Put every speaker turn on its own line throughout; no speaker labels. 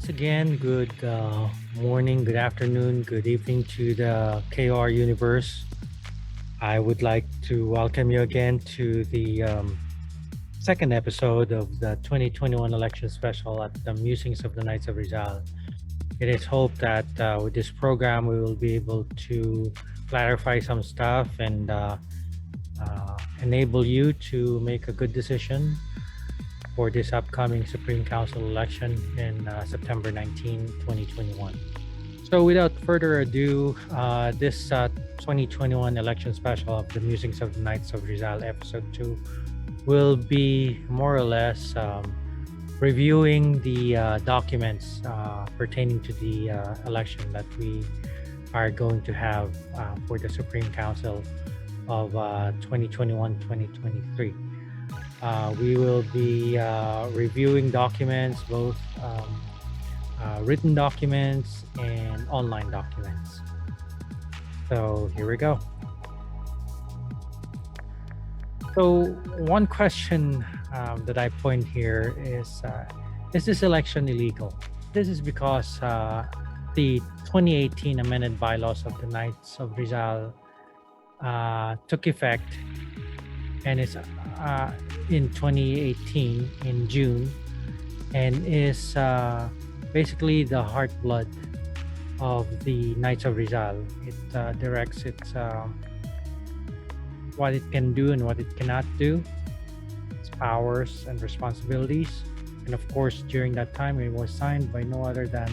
once again, good morning, good afternoon, good evening to the KR universe. I would like to welcome you again to the second episode of the 2021 election special at the Musings of the Knights of Rizal. It is hoped that with this program, we will be able to clarify some stuff and enable you to make a good decision for this upcoming Supreme Council election in September 19, 2021. So without further ado, this 2021 election special of the Musings of the Knights of Rizal episode 2 will be more or less reviewing the documents pertaining to the election that we are going to have for the Supreme Council of 2021-2023. We will be reviewing documents, both written documents and online documents. So here we go. So one question that I point here is this election illegal? This is because the 2018 amended bylaws of the Knights of Rizal took effect, and it's in 2018 in June, and is basically the heart blood of the Knights of Rizal. It directs its what it can do and what it cannot do, its powers and responsibilities. And of course, during that time, it was signed by no other than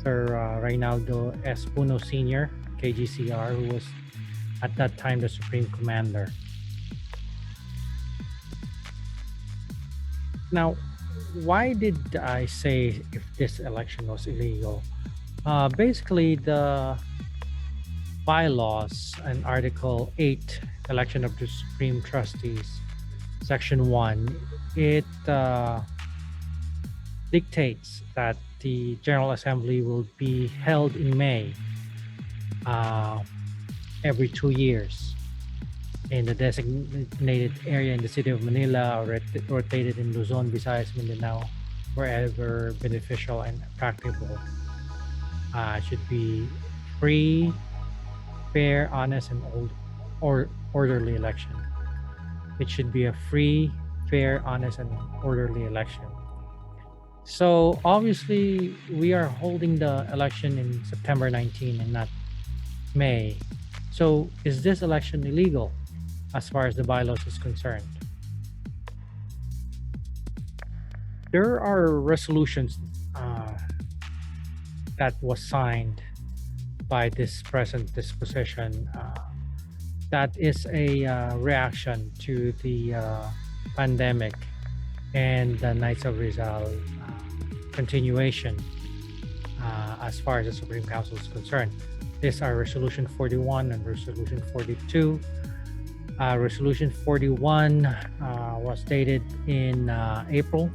Sir Reynaldo S. Puno Sr., KGCR, who was at that time the Supreme Commander. Now, why did I say if this election was illegal? Basically, the bylaws and Article 8, Election of the Supreme Trustees, Section 1, it dictates that the General Assembly will be held in May every 2 years in the designated area in the city of Manila, or rotated in Luzon, Visayas, Mindanao, wherever beneficial and practicable. Should be free, fair, honest, and orderly election. It should be a free, fair, honest, and orderly election. So obviously, we are holding the election in September 19 and not May. So is this election illegal as far as the bylaws is concerned? There are resolutions that was signed by this present disposition that is a reaction to the pandemic and the Knights of Rizal continuation as far as the Supreme Council is concerned. These are Resolution 41 and Resolution 42. Resolution 41 was dated in April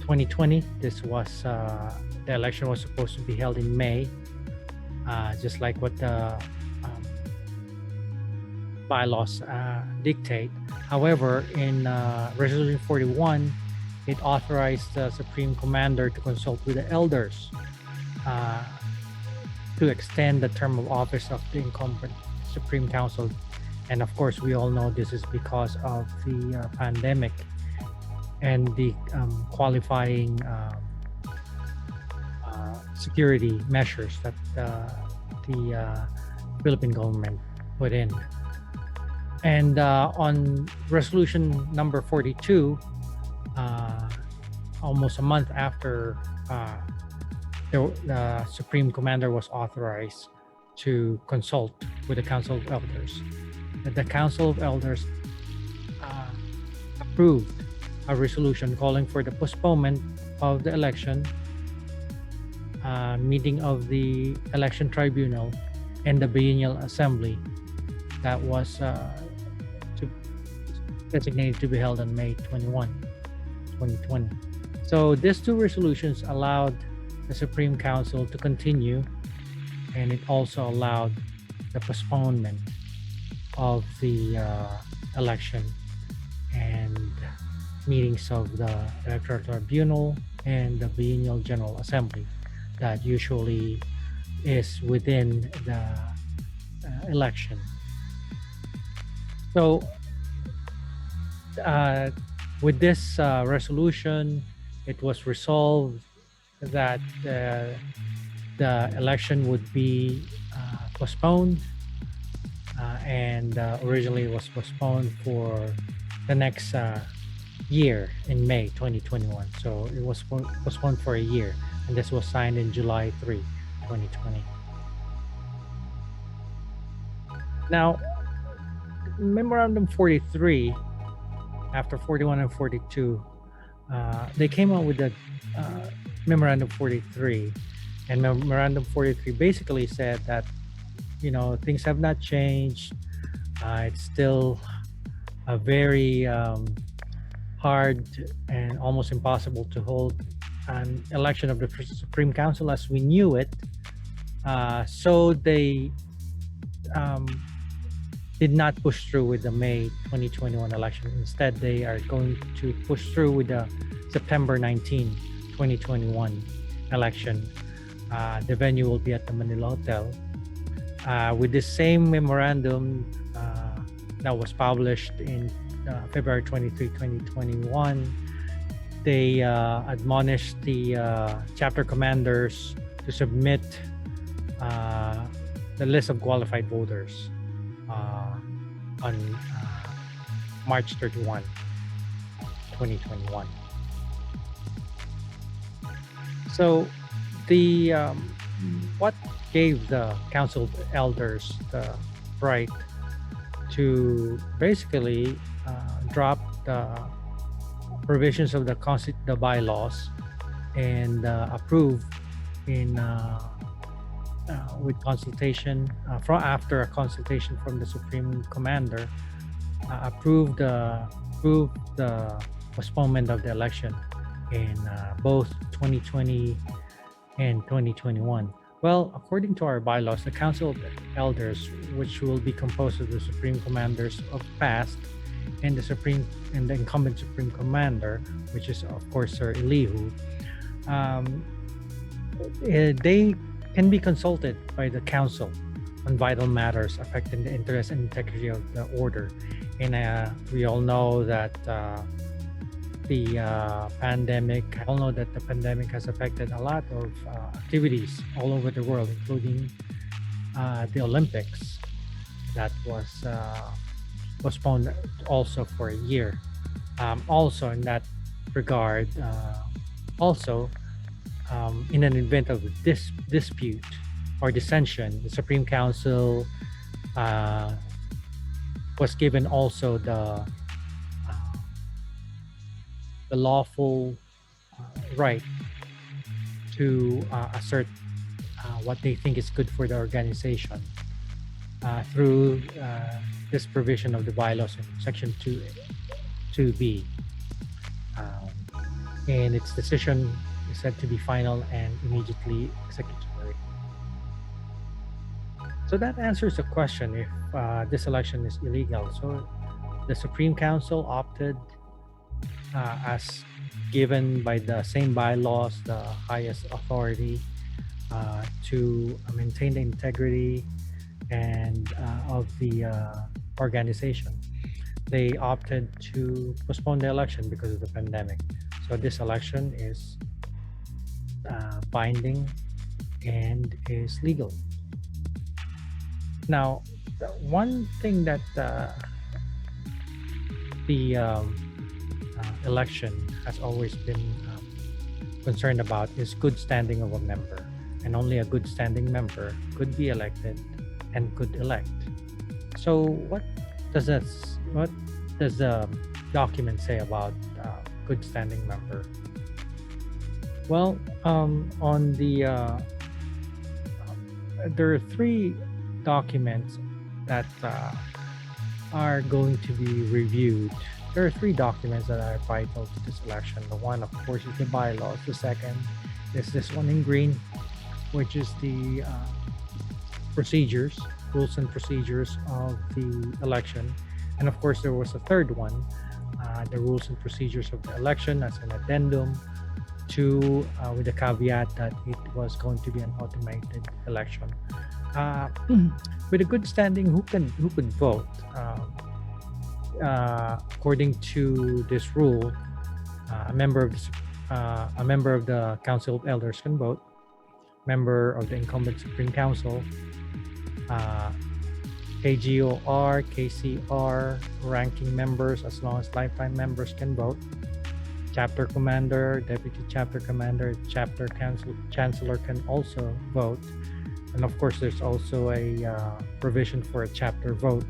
2020. This was the election was supposed to be held in May, just like what the bylaws dictate. However, in Resolution 41, it authorized the Supreme Commander to consult with the elders to extend the term of office of the incumbent Supreme Council. And of course, we all know this is because of the pandemic and the qualifying security measures that the Philippine government put in. And on resolution number 42, almost a month after the Supreme Commander was authorized to consult with the Council of Elders, the Council of Elders approved a resolution calling for the postponement of the election, meeting of the Election Tribunal and the Biennial Assembly that was designated to be held on May 21, 2020. So these two resolutions allowed the Supreme Council to continue, and it also allowed the postponement of the election and meetings of the Electoral Tribunal and the biennial General Assembly that usually is within the election. So, uh, with this resolution, it was resolved that the election would be postponed, and originally it was postponed for the next year in May 2021. So it was postponed for a year, and this was signed in July 3, 2020. Now, Memorandum 43, after 41 and 42, they came out with the Memorandum 43, and Memorandum 43 basically said that things have not changed. It's still a very hard and almost impossible to hold an election of the Supreme Council as we knew it. So they did not push through with the May 2021 election. Instead, they are going to push through with the September 19, 2021 election. The venue will be at the Manila Hotel. With the same memorandum that was published in February 23, 2021, they admonished the chapter commanders to submit the list of qualified voters on March 31, 2021. So the what gave the council of elders the right to basically drop the provisions of the bylaws and approve in with consultation after a consultation from the Supreme Commander, approved the postponement of the election in both 2020 and 2021. Well, according to our bylaws, the Council of Elders, which will be composed of the Supreme Commanders of past and the incumbent Supreme Commander, which is of course Sir Elihu, they can be consulted by the Council on vital matters affecting the interest and integrity of the order. And we all know that the pandemic has affected a lot of activities all over the world, including the Olympics that was postponed also for a year. Also in that regard, in an event of dispute or dissension, the Supreme Council was given also the lawful right to assert what they think is good for the organization through this provision of the bylaws in Section 2B. And its decision is said to be final and immediately executory. So that answers the question if this election is illegal. So the Supreme Council opted, as given by the same bylaws, the highest authority to maintain the integrity and of the organization. They opted to postpone the election because of the pandemic. So this election is binding and is legal. Now, one thing that the election has always been concerned about is good standing of a member, and only a good standing member could be elected and could elect. So what does the document say about good standing member? Well, on the there are three documents that are going to be reviewed. There are three documents that are vital to this election. The one, of course, is the bylaws. The second is this one in green, which is the rules and procedures of the election. And of course, there was a third one, the rules and procedures of the election as an addendum with the caveat that it was going to be an automated election. Uh, with a good standing, who could vote? According to this rule, a member of a member of the Council of Elders can vote. Member of the incumbent Supreme Council, uh, KGOR, KCR, ranking members as long as lifetime members can vote. Chapter commander, deputy chapter commander, chapter chancellor can also vote. And of course, there's also a provision for a chapter vote.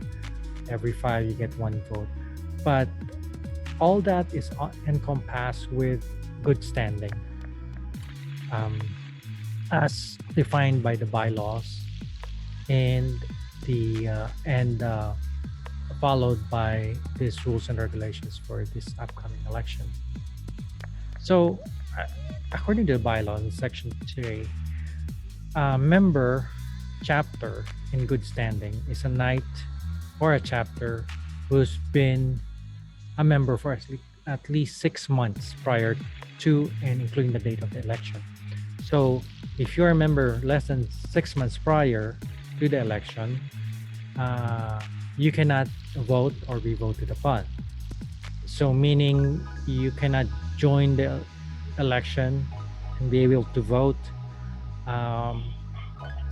Every 5, you get 1 vote. But all that is encompassed with good standing, as defined by the bylaws, and followed by these rules and regulations for this upcoming election. So, according to the bylaws in Section 3, a member chapter in good standing is a knight or a chapter who's been a member for at least 6 months prior to and including the date of the election. So, if you're a member less than 6 months prior to the election, you cannot vote or be voted upon. So, meaning you cannot join the election and be able to vote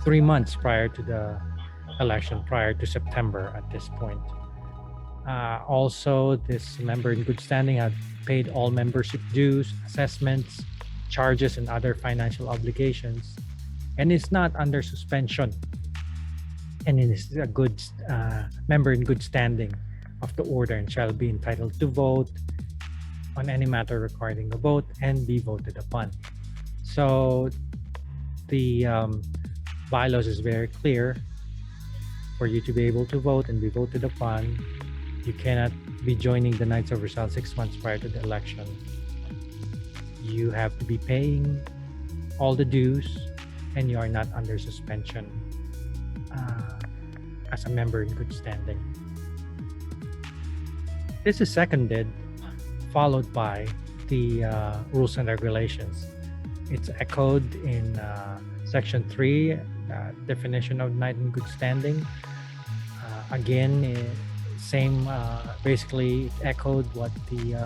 3 months prior to the election, prior to September at this point. Also, this member in good standing had paid all membership dues, assessments, charges, and other financial obligations, and is not under suspension, and is a good member in good standing of the order, and shall be entitled to vote on any matter requiring a vote and be voted upon. So the bylaws is very clear. For you to be able to vote and be voted upon, you cannot be joining the Knights of Rizal 6 months prior to the election. You have to be paying all the dues, and you are not under suspension as a member in good standing. This is seconded, followed by the rules and regulations. It's echoed in Section 3, definition of knight in good standing. Again, same, basically it echoed what the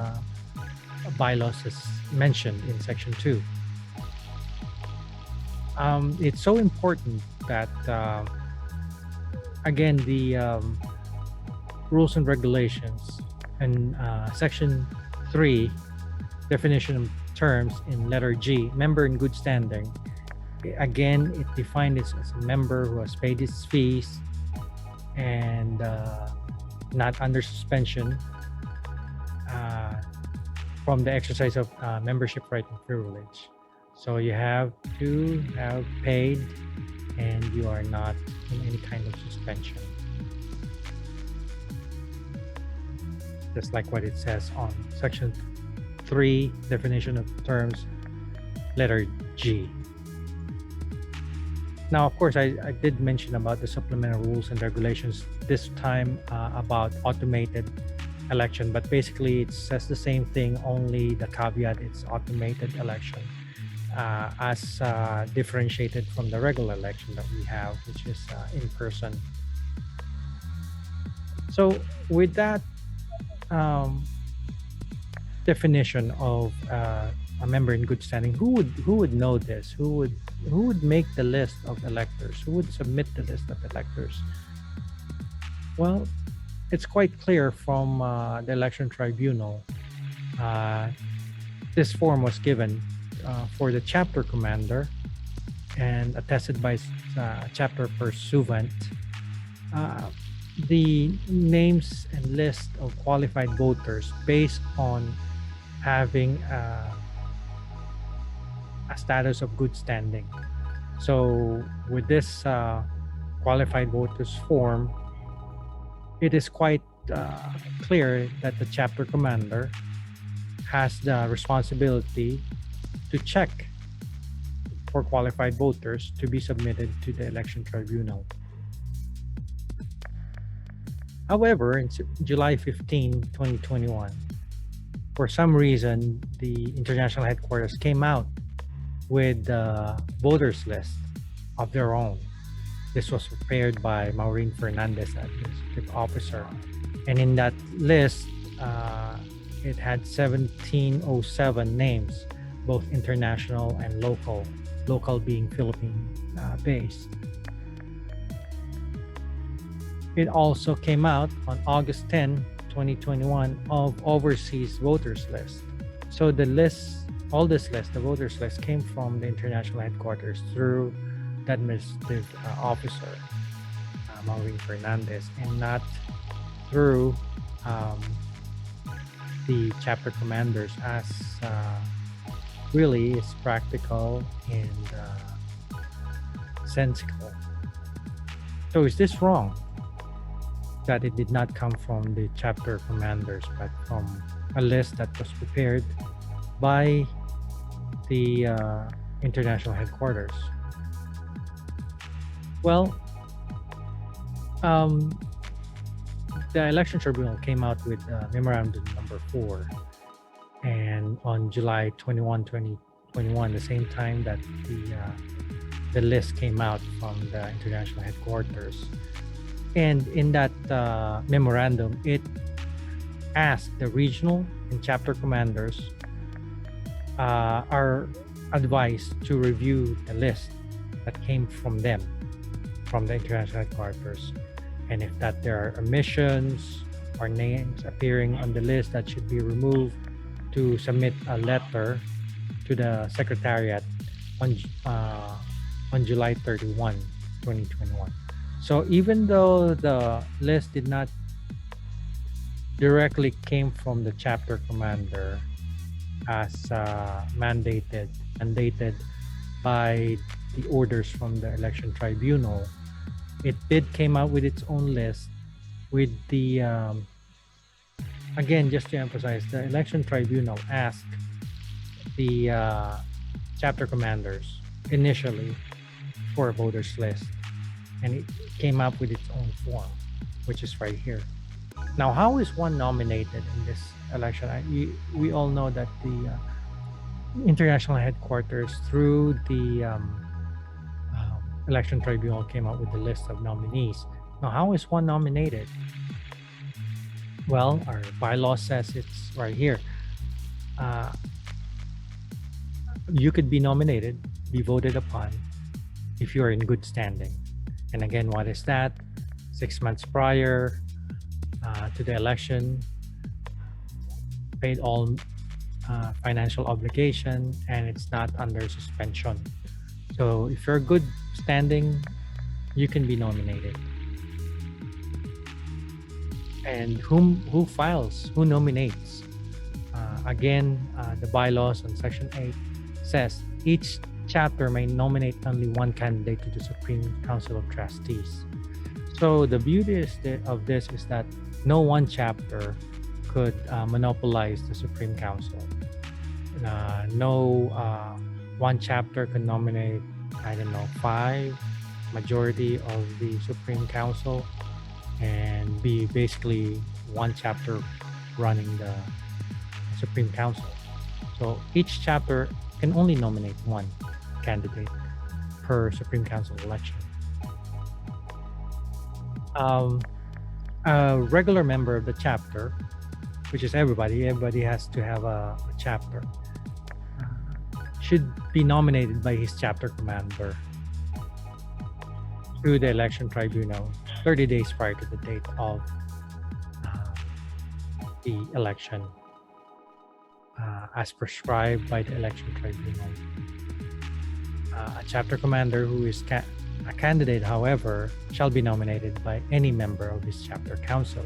bylaws has mentioned in Section 2. It's so important that, again, the rules and regulations and Section 3, definition of terms in letter G, member in good standing. Again, it defined it as a member who has paid his fees and not under suspension from the exercise of membership right and privilege. So you have to have paid and you are not in any kind of suspension. Just like what it says on Section 3, definition of terms, letter G. Now, of course, I did mention about the supplemental rules and regulations this time about automated election, but basically it says the same thing, only the caveat it's automated election as differentiated from the regular election that we have, which is in person. So with that definition of a member in good standing, who would know this? Who would make the list of electors? Who would submit the list of electors? Well, it's quite clear from the election tribunal. This form was given for the chapter commander and attested by chapter pursuant. The names and list of qualified voters based on having a status of good standing. So with this qualified voters form, it is quite clear that the chapter commander has the responsibility to check for qualified voters to be submitted to the election tribunal. However, in July 15, 2021, For some reason, the international headquarters came out with the voters list of their own. This was prepared by Maureen Fernandez, administrative officer. And in that list, it had 1707 names, both international and local being Philippine based. It also came out on August 10, 2021 of overseas voters list. So the list, all this list, the voters list came from the international headquarters through the administrative officer, Maureen Fernandez, and not through the chapter commanders, as really is practical and sensical. So is this wrong that it did not come from the chapter commanders but from a list that was prepared by the international headquarters? Well, the election tribunal came out with memorandum number 4, and on July 21, 2021, the same time that the list came out from the international headquarters. And in that memorandum, it asked the regional and chapter commanders are advised to review the list that came from them, from the international headquarters, and if that there are omissions or names appearing on the list that should be removed, to submit a letter to the secretariat on July 31, 2021. So even though the list did not directly came from the chapter commander as mandated by the orders from the election tribunal, it did came out with its own list with the again, just to emphasize, the election tribunal asked the chapter commanders initially for a voters list, and it came up with its own form, which is right here. Now, how is one nominated in this election? We all know that the international headquarters through the election tribunal came up with the list of nominees. Now, how is one nominated? Well, our bylaw says it's right here. You could be nominated, be voted upon, if you are in good standing. And again, what is that? 6 months prior to the election, paid all financial obligation, and it's not under suspension. So if you're good standing, you can be nominated. And who nominates? Again, the bylaws on Section 8 says each chapter may nominate only one candidate to the Supreme Council of Trustees. So the beauty of this is that no one chapter could monopolize the Supreme Council. No one chapter can nominate, 5 majority of the Supreme Council and be basically one chapter running the Supreme Council. So each chapter can only nominate one candidate per Supreme Council election. A regular member of the chapter, which is everybody has to have a chapter, should be nominated by his chapter commander through the election tribunal 30 days prior to the date of the election, as prescribed by the election tribunal. A chapter commander who is a candidate, however, shall be nominated by any member of his chapter council.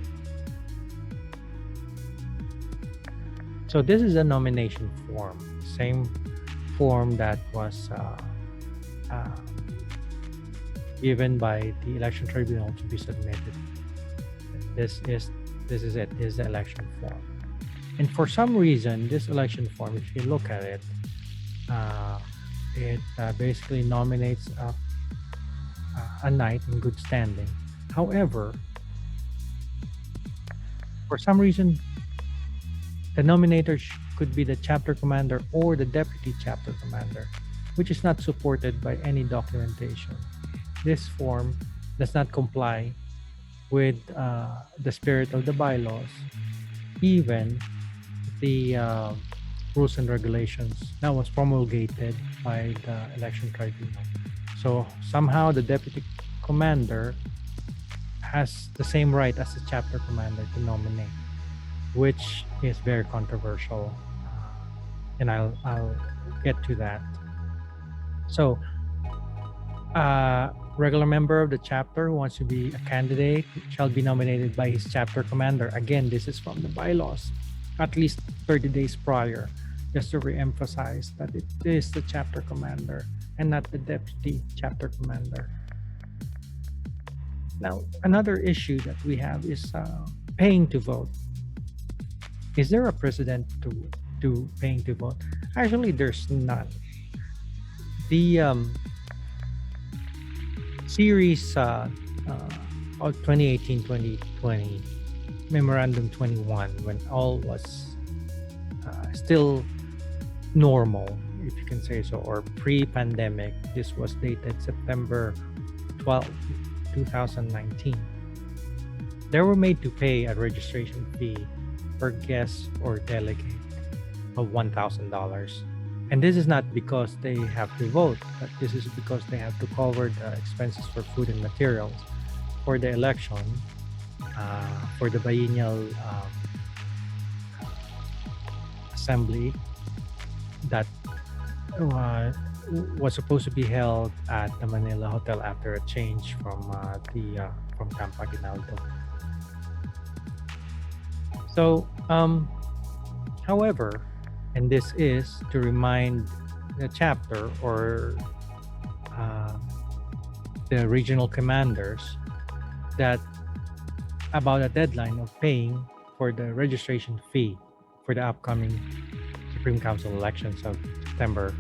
So this is a nomination form, same form that was given by the election tribunal to be submitted. This is it, is the election form. And for some reason, this election form, if you look at it, it basically nominates a knight in good standing. However, for some reason, The nominator could be the chapter commander or the deputy chapter commander, which is not supported by any documentation. This form does not comply with the spirit of the bylaws, even the rules and regulations that was promulgated by the election tribunal. So somehow the deputy commander has the same right as the chapter commander to nominate, which is very controversial, and I'll get to that. So, regular member of the chapter who wants to be a candidate shall be nominated by his chapter commander. Again, this is from the bylaws, at least 30 days prior, just to re-emphasize that it is the chapter commander and not the deputy chapter commander. Now, another issue that we have is paying to vote. Is there a precedent to paying to vote? Actually, there's none. The series of 2018-2020 Memorandum 21, when all was still normal, if you can say so, or pre-pandemic. This was dated September 12, 2019. They were made to pay a registration fee per guest or delegate of $1,000. And this is not because they have to vote, but this is because they have to cover the expenses for food and materials for the election, for the biennial assembly that was supposed to be held at the Manila Hotel after a change from Camp Aguinaldo. So, however, and this is to remind the chapter or the regional commanders that about a deadline of paying for the registration fee for the upcoming Supreme Council elections of September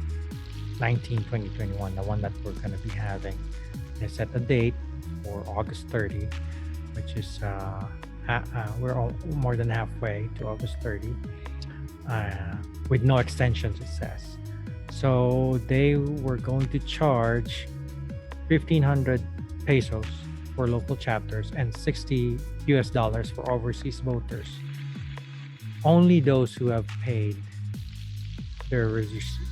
19, 2021, the one that we're going to be having. They set a date for August 30, which is we're all more than halfway to August 30, with no extensions, it says. So they were going to charge 1,500 pesos for local chapters and $60 for overseas voters. Only those who have paid their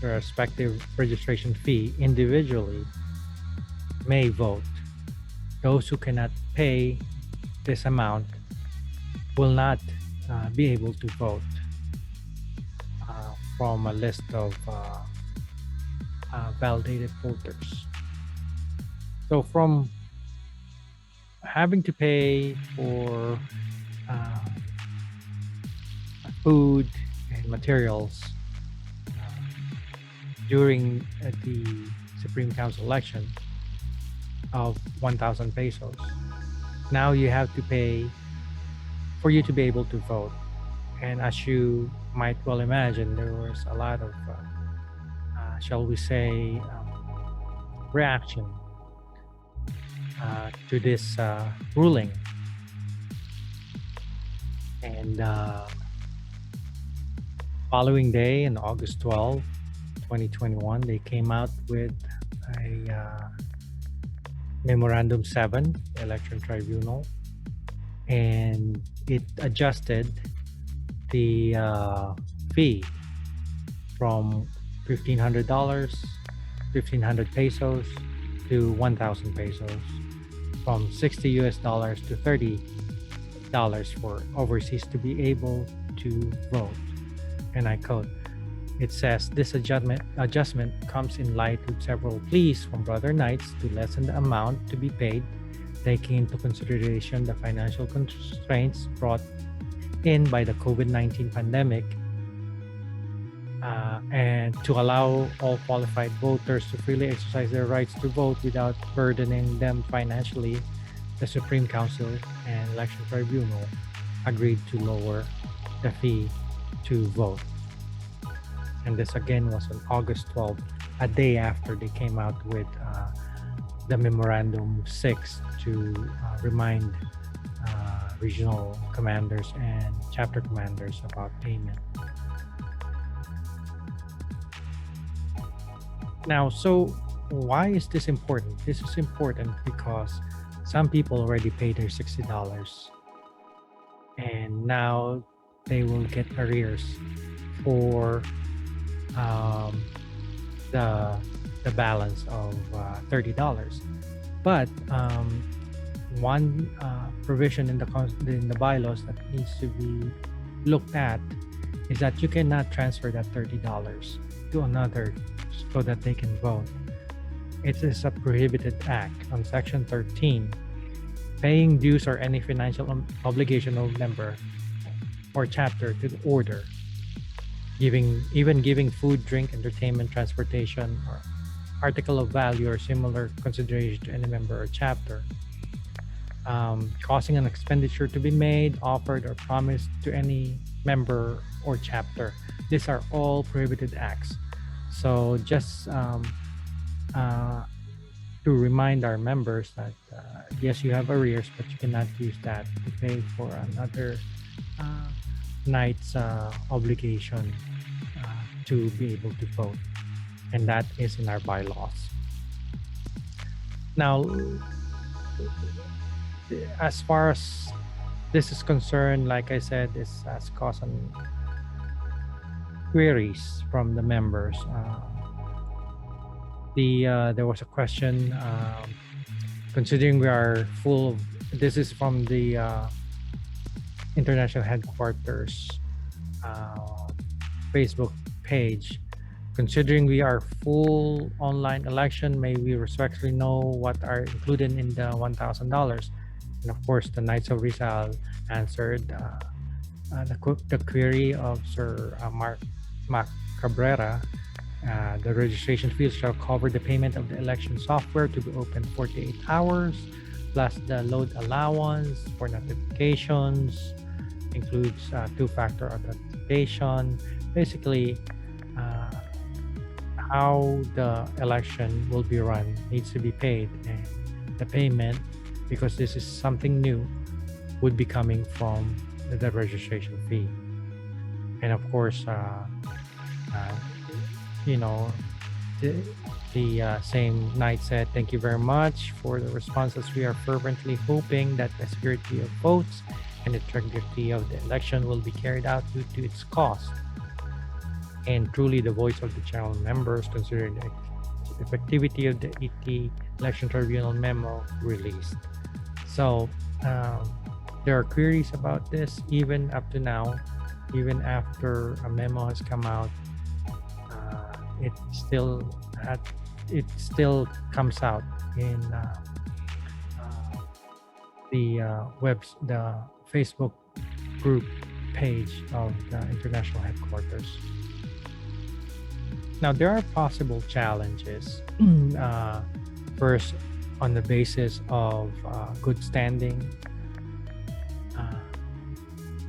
respective registration fee individually may vote. Those who cannot pay this amount will not be able to vote from a list of validated voters. So from having to pay for food and materials during the Supreme Council election of 1,000 pesos, now you have to pay for you to be able to vote. And as you might well imagine, there was a lot of, shall we say, reaction to this ruling. And following day, on August 12, 2021, they came out with a Memorandum 7, the Election Tribunal, and it adjusted the fee from $1,500, 1,500 pesos to 1,000 pesos, from $60 to $30 for overseas to be able to vote. And I quote, it says, this adjustment comes in light with several pleas from brother knights to lessen the amount to be paid, taking into consideration the financial constraints brought in by the COVID-19 pandemic, and to allow all qualified voters to freely exercise their rights to vote without burdening them financially. The Supreme Council and Election Tribunal agreed to lower the fee to vote. And this again was on August 12th, a day after they came out with the Memorandum 6 to remind regional commanders and chapter commanders about payment. Now, so why is this important? This is important because some people already paid their $60 and now they will get arrears for um, the the balance of $30. But one provision in the bylaws that needs to be looked at is that you cannot transfer that $30 to another so that they can vote. It is a prohibited act on Section 13. Paying dues or any financial obligation of member or chapter to the order, giving food, drink, entertainment, transportation, or article of value or similar consideration to any member or chapter, causing an expenditure to be made, offered, or promised to any member or chapter. These are all prohibited acts. So just to remind our members that yes, you have arrears, but you cannot use that to pay for another night's obligation to be able to vote, and that is in our bylaws. Now, as far as this is concerned, like I said, this has caused some queries from the members. There was a question, considering we are full of, this is from the international headquarters Facebook page. Considering we are full online election, may we respectfully know what are included in the $1,000? And of course, the Knights of Rizal answered the query of Sir Mac Cabrera. The registration fees shall cover the payment of the election software to be open 48 hours, plus the load allowance for notifications, includes two-factor authentication. Basically, how the election will be run needs to be paid, and the payment, because this is something new, would be coming from the registration fee. And of course, the same knight said, "Thank you very much for the responses. We are fervently hoping that the security of votes and the integrity of the election will be carried out due to its cost. And truly the voice of the general members, considering the effectivity of the ET Election Tribunal memo released." So there are queries about this even up to now, even after a memo has come out. It still comes out in the Facebook group page of the international headquarters. Now, there are possible challenges. First, on the basis of good standing,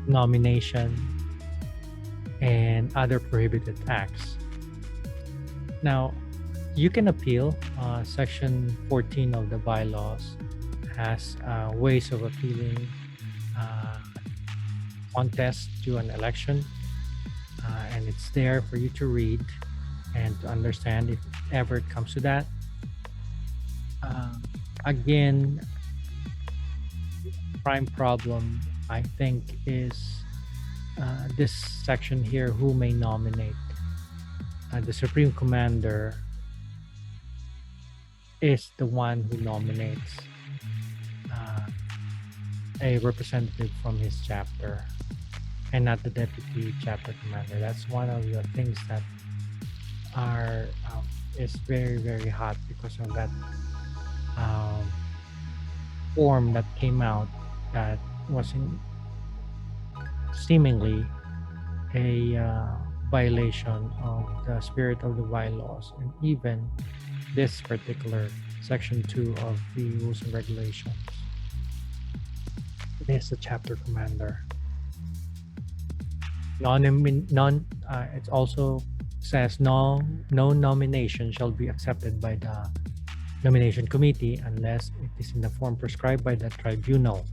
nomination, and other prohibited acts. Now, you can appeal. Section 14 of the bylaws has ways of appealing contest to an election, and it's there for you to read and to understand if ever it comes to that. Again, prime problem, I think, is this section here, who may nominate. The Supreme Commander is the one who nominates a representative from his chapter, and not the deputy chapter commander. That's one of the things that are is very, very hot because of that form that came out that was seemingly a violation of the spirit of the bylaws, and even this particular section 2 of the rules and regulations. It is the chapter commander. It also says no nomination shall be accepted by the nomination committee unless it is in the form prescribed by the tribunal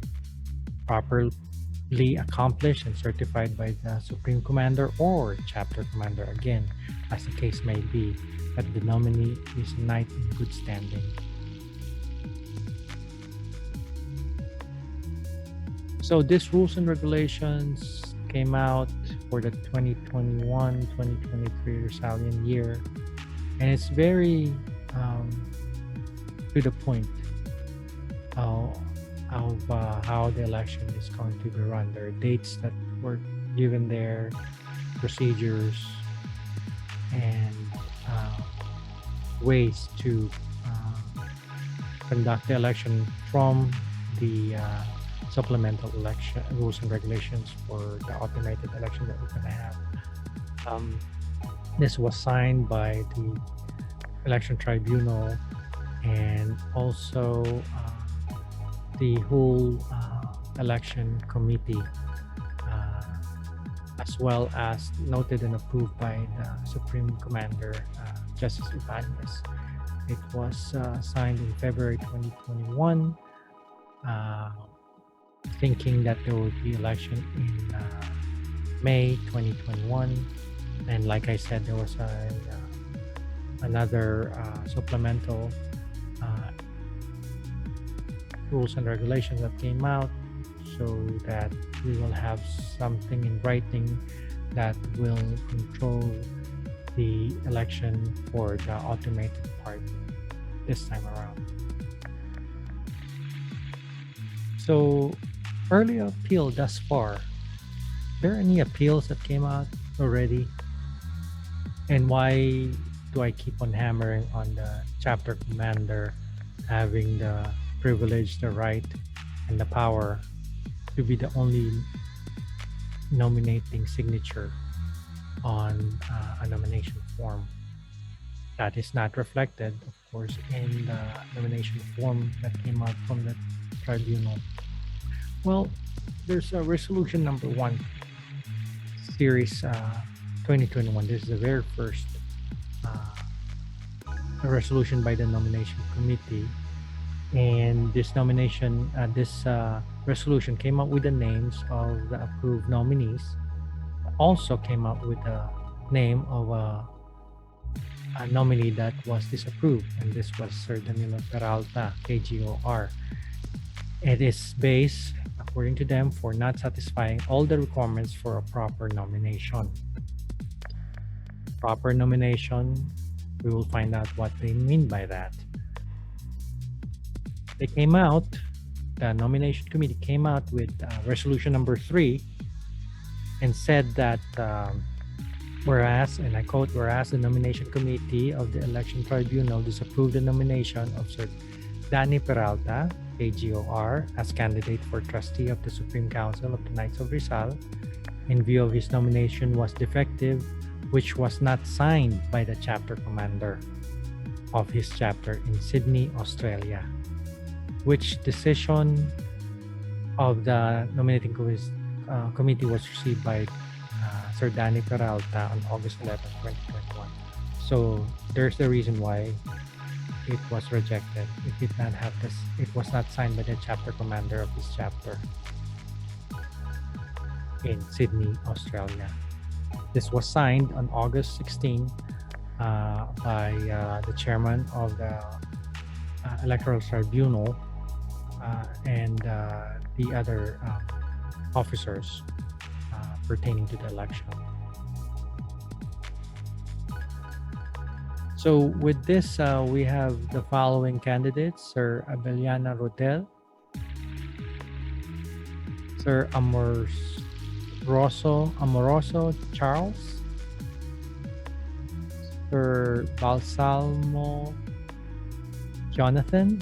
properly accomplished and certified by the Supreme Commander or Chapter Commander, again, as the case may be, that the nominee is a knight in good standing. So these rules and regulations came out for the 2021-2023 Rizalian year, and it's very to the point of how the election is going to be run. There are dates that were given there, procedures, and ways to conduct the election from the supplemental election rules and regulations for the automated election that we're going to have. This was signed by the election tribunal and also the whole election committee, as well as noted and approved by the Supreme Commander, Justice Ibanez. It was signed in February 2021, thinking that there would be election in May 2021. And like I said, there was another supplemental rules and regulations that came out, so that we will have something in writing that will control the election for the automated part this time around. So early appeal thus far, are there any appeals that came out already? And why do I keep on hammering on the chapter commander having the privilege, the right, and the power to be the only nominating signature on a nomination form? That is not reflected, of course, in the nomination form that came out from the tribunal. Well, there's a resolution number 1, series 2021. This is the very first resolution by the nomination committee, and this resolution came up with the names of the approved nominees. Also came up with the name of a nominee that was disapproved, and this was Sir Danilo Peralta, KGOR. It is based, according to them, for not satisfying all the requirements for a proper nomination. Proper nomination, we will find out what they mean by that. They came out, the nomination committee came out with resolution number 3 and said that whereas, and I quote, whereas the nomination committee of the election tribunal disapproved the nomination of Sir Danny Peralta, KGOR, as candidate for trustee of the Supreme Council of the Knights of Rizal, in view of his nomination was defective, which was not signed by the chapter commander of his chapter in Sydney, Australia. Which decision of the nominating committee was received by Sir Danny Peralta on August 11, 2021. So there's the reason why it was rejected. It did not have this. It was not signed by the chapter commander of his chapter in Sydney, Australia. This was signed on August 16 by the chairman of the Electoral Tribunal and the other officers pertaining to the election. So with this, we have the following candidates: Sir Abeliana Rodel, Sir Amoroso Charles, Sir Balsalmo Jonathan,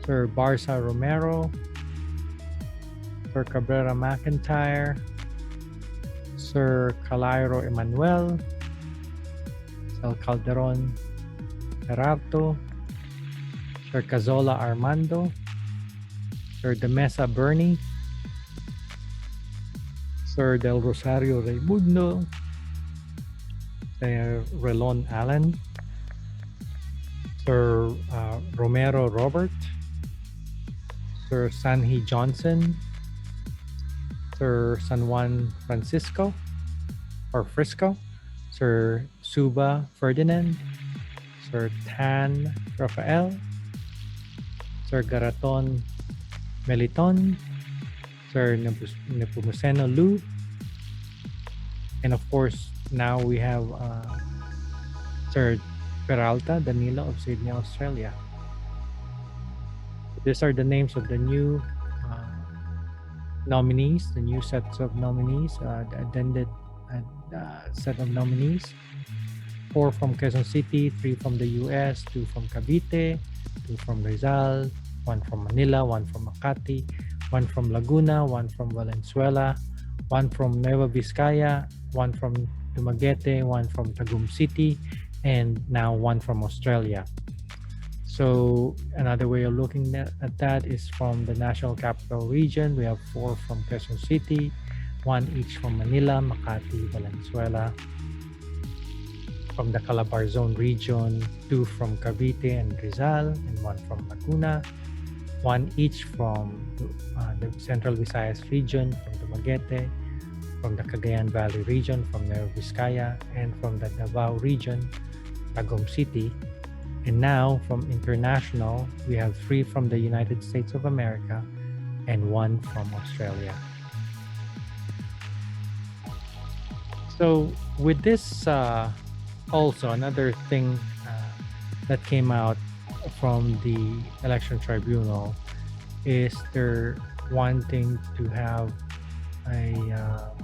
Sir Barca Romero, Sir Cabrera McIntyre, Sir Calairo Emmanuel, Sir Calderon Gerardo, Sir Cazola Armando, Sir De Mesa Bernie, Sir Del Rosario Raimundo, Sir Relon Allen, Sir Romero Robert, Sir Sanhi Johnson, Sir San Juan Francisco or Frisco, Sir Suba Ferdinand, Sir Tan Rafael, Sir Garaton Meliton, Sir Nepomuceno Lu, and of course, now we have Sir Peralta Danilo of Sydney, Australia. These are the names of the new uh, nominees, the new sets of nominees, the addended set of nominees. 4 from Quezon City, 3 from the US, 2 from Cavite, 2 from Rizal, 1 from Manila, 1 from Makati, 1 from Laguna, 1 from Valenzuela, 1 from Nueva Vizcaya, 1 from Dumaguete, 1 from Tagum City, and now 1 from Australia. So another way of looking at that is from the National Capital Region. We have 4 from Quezon City, 1 each from Manila, Makati, Valenzuela. From the Calabar Zone region, 2 from Cavite and Rizal, and 1 from Laguna. 1 each from the Central Visayas region, from Dumaguete, from the Cagayan Valley region, from Nueva Vizcaya, and from the Davao region, Tagum City. And now from international, we have 3 from the United States of America and 1 from Australia. So with this, also another thing that came out from the election tribunal is they're wanting to have a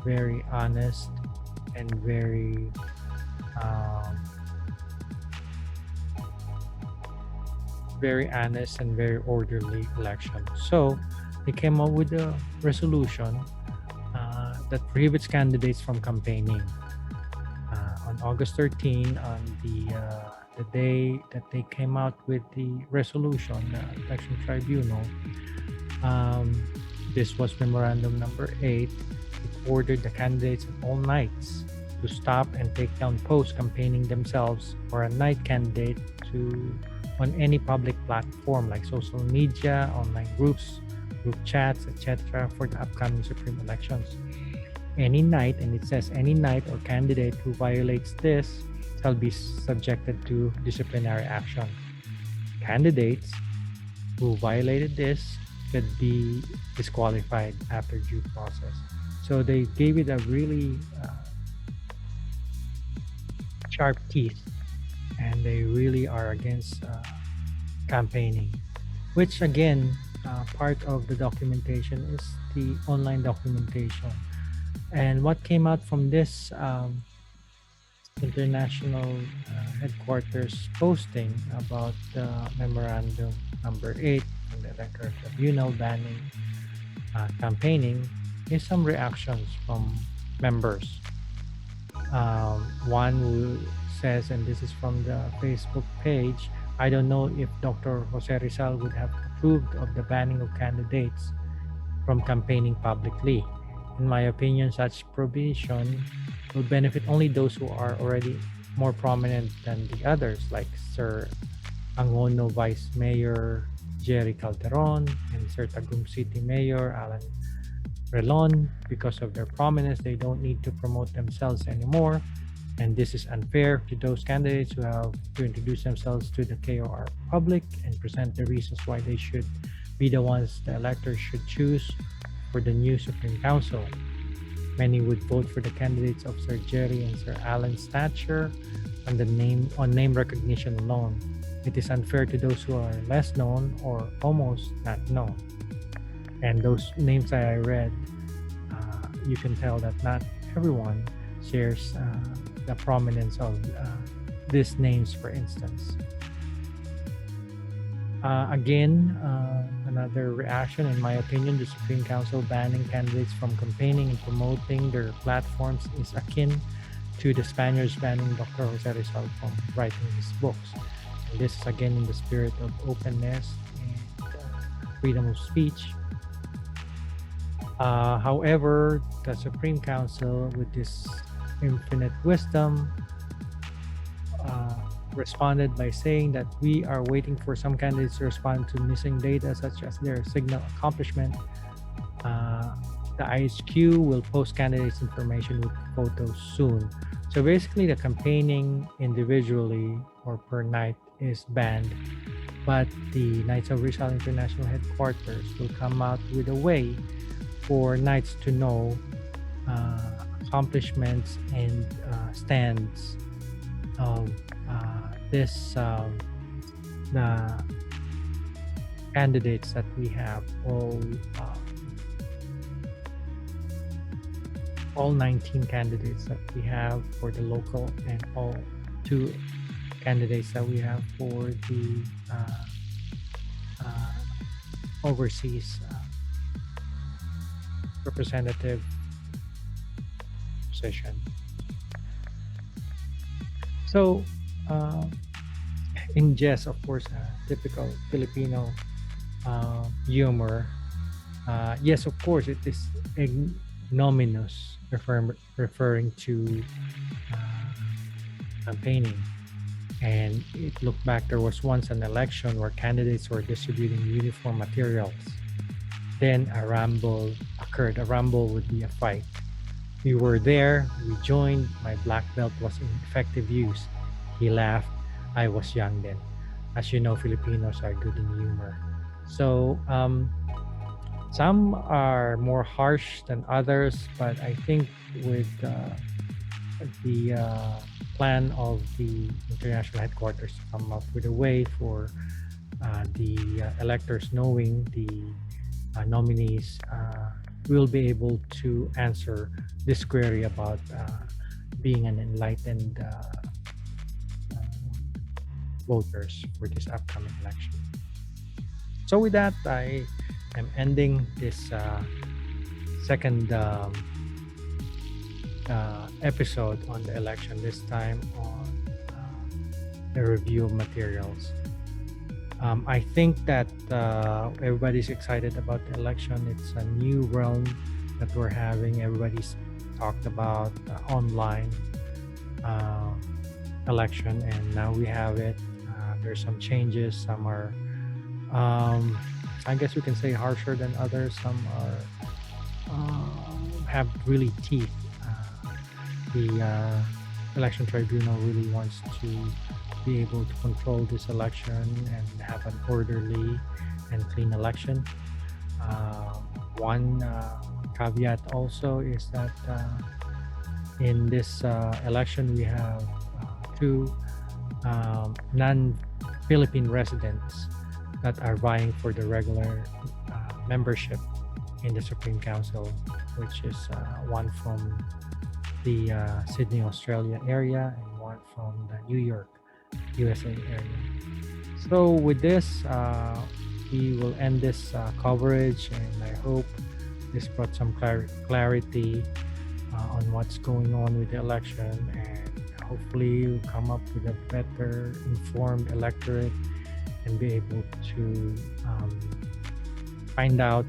very honest and very honest and very orderly election. So they came up with a resolution that prohibits candidates from campaigning. On August 13, on the day that they came out with the resolution, the election tribunal, this was memorandum number 8. It ordered the candidates at all nights to stop and take down posts campaigning themselves or a night candidate on any public platform like social media, online groups, group chats, etc. for the upcoming Supreme elections. Any night, and it says any night or candidate who violates this shall be subjected to disciplinary action. Candidates who violated this could be disqualified after due process. So they gave it a really sharp teeth, and they really are against campaigning, which again, part of the documentation is the online documentation. And what came out from this international headquarters posting about the memorandum number 8 from the electoral tribunal banning campaigning is some reactions from members. One who says, and this is from the Facebook page, I don't know if Dr. Jose Rizal would have approved of the banning of candidates from campaigning publicly. In my opinion, such provision will benefit only those who are already more prominent than the others, like Sir Angono Vice Mayor Jerry Calderon and Sir Tagum City Mayor Alan Relon. Because of their prominence, they don't need to promote themselves anymore. And this is unfair to those candidates who have to introduce themselves to the KOR public and present the reasons why they should be the ones the electors should choose for the new Supreme Council. Many would vote for the candidates of Sir Jerry and Sir Alan's stature on name recognition alone. It is unfair to those who are less known or almost not known. And those names that I read, you can tell that not everyone shares the prominence of these names, for instance. Again, another reaction, in my opinion, the Supreme Council banning candidates from campaigning and promoting their platforms is akin to the Spaniards banning Dr. Jose Rizal from writing his books. And this is again in the spirit of openness and freedom of speech. However, the Supreme Council, with this infinite wisdom, responded by saying that we are waiting for some candidates to respond to missing data such as their signal accomplishment. The IHQ will post candidates' information with photos soon. So basically, the campaigning individually or per night is banned, but the Knights of Rizal International Headquarters will come out with a way for Knights to know accomplishments and stands of this the candidates that we have, all 19 candidates that we have for the local, and all 2 candidates that we have for the overseas representative position. So, in jest, of course, typical Filipino humor. Yes, of course, it is ignominious, referring to campaigning. And it looked back, there was once an election where candidates were distributing uniform materials. Then a rumble occurred. A rumble would be a fight. We were there, we joined, my black belt was in effective use. He laughed, I was young then. As you know, Filipinos are good in humor. So, some are more harsh than others, but I think with the plan of the international headquarters to come up with a way for the electors knowing the nominees, will be able to answer this query about being an enlightened voters for this upcoming election. So with that, I am ending this second episode on the election, this time on a review of materials. I think that everybody's excited about the election. It's a new realm that we're having. Everybody's talked about online election, and now we have it. There's some changes. Some are, I guess we can say, harsher than others. Some are have really teeth. The election tribunal really wants to be able to control this election and have an orderly and clean election. One caveat also is that in this election we have 2 non-Philippine residents that are vying for the regular membership in the Supreme Council, which is one from the Sydney, Australia area, and one from the New York, USA area. So with this, we will end this coverage, and I hope this brought some clarity on what's going on with the election, and hopefully we'll come up with a better informed electorate and be able to find out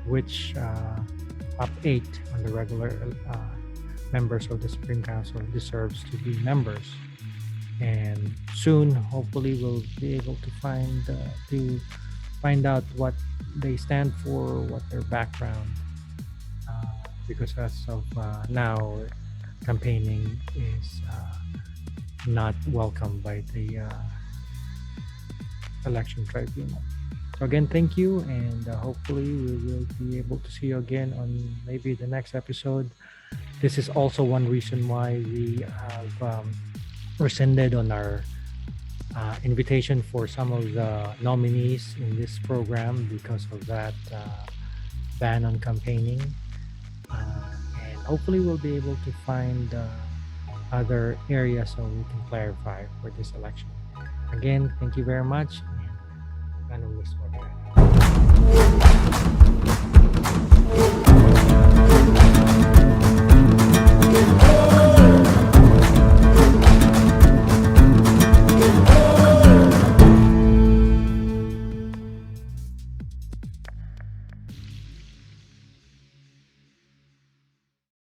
which top 8 on the regular members of the Supreme Council deserves to be members. And soon, hopefully, we'll be able to find out what they stand for, what their background, because as of now, campaigning is not welcomed by the election tribunal. So again, thank you, and hopefully we will be able to see you again on maybe the next episode. This is also one reason why we have rescinded on our invitation for some of the nominees in this program because of that ban on campaigning. And hopefully we'll be able to find other areas so we can clarify for this election. Again, thank you very much, and ganun gusto ko.